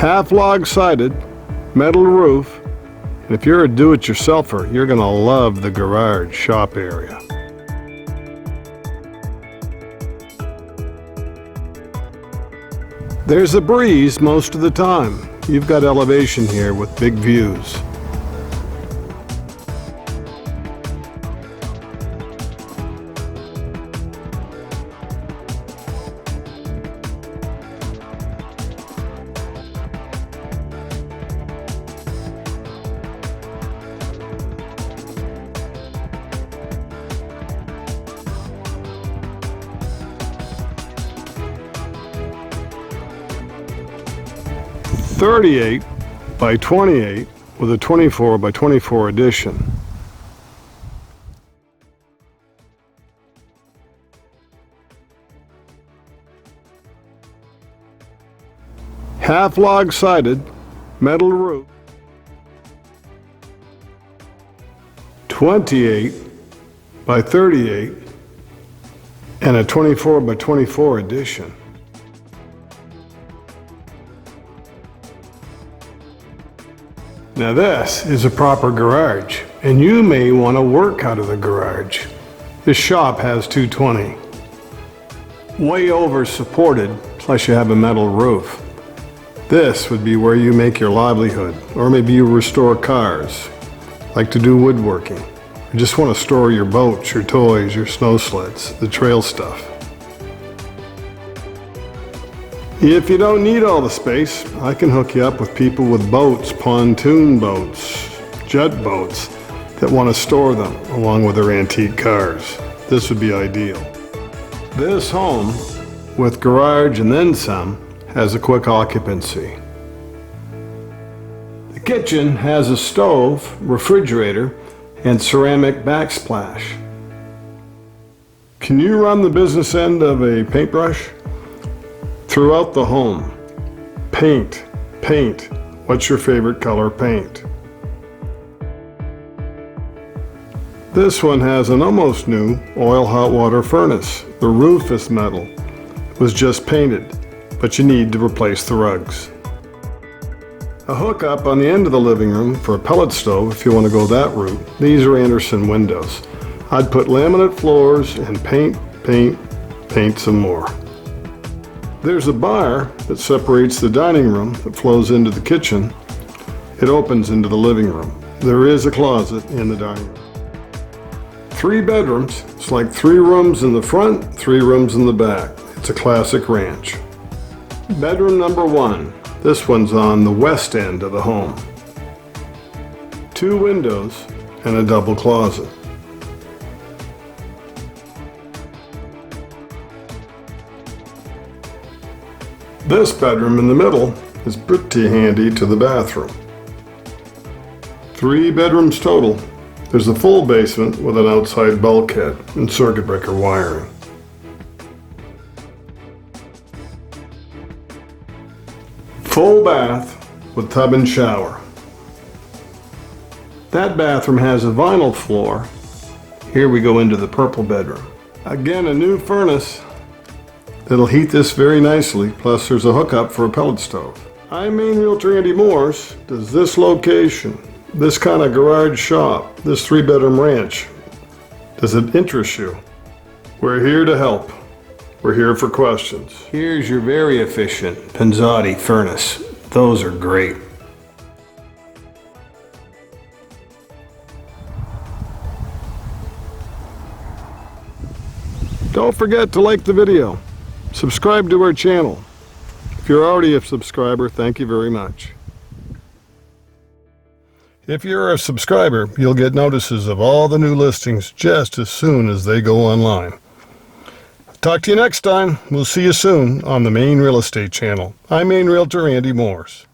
Half log sided, metal roof, and if you're a do-it-yourselfer, you're gonna love the garage shop area. There's a breeze most of the time. You've got elevation here with big views. .38 by 28 with a 24 by 24 addition. Half log sided, metal roof. 28 by 38 and a 24 by 24 addition. Now this is a proper garage, and you may want to work out of the garage. This shop has 220. Way over supported, plus you have a metal roof. This would be where you make your livelihood, or maybe you restore cars, like to do woodworking, or just want to store your boats, your toys, your snow sleds, the trail stuff. If you don't need all the space, I can hook you up with people with boats, pontoon boats, jet boats, that want to store them along with their antique cars. This would be ideal. This home, with garage and then some, has a quick occupancy. The kitchen has a stove, refrigerator, and ceramic backsplash. Can you run the business end of a paintbrush? Throughout the home, paint, paint. What's your favorite color paint? This one has an almost new oil hot water furnace. The roof is metal. It was just painted, but you need to replace the rugs. A hookup on the end of the living room for a pellet stove if you want to go that route. These are Anderson windows. I'd put laminate floors and paint, paint, paint some more. There's a bar that separates the dining room that flows into the kitchen. It opens into the living room. There is a closet in the dining room. 3 bedrooms. It's like 3 rooms in the front, 3 rooms in the back. It's a classic ranch. Bedroom number 1. This one's on the west end of the home. 2 windows and a double closet. This bedroom in the middle is pretty handy to the bathroom. 3 bedrooms total. There's a full basement with an outside bulkhead and circuit breaker wiring. Full bath with tub and shower. That bathroom has a vinyl floor. Here we go into the purple bedroom. Again, a new furnace. It'll heat this very nicely, plus there's a hookup for a pellet stove. I'm Maine Realtor Andy Mooers. Does this location, this kind of garage shop, this 3-bedroom ranch, does it interest you? We're here to help. We're here for questions. Here's your very efficient Penzotti furnace. Those are great. Don't forget to like the video. Subscribe to our channel. If you're already a subscriber, thank you very much. If you're a subscriber, you'll get notices of all the new listings just as soon as they go online. Talk to you next time. We'll see you soon on the Maine Real Estate Channel. I'm Maine Realtor Andy Mooers.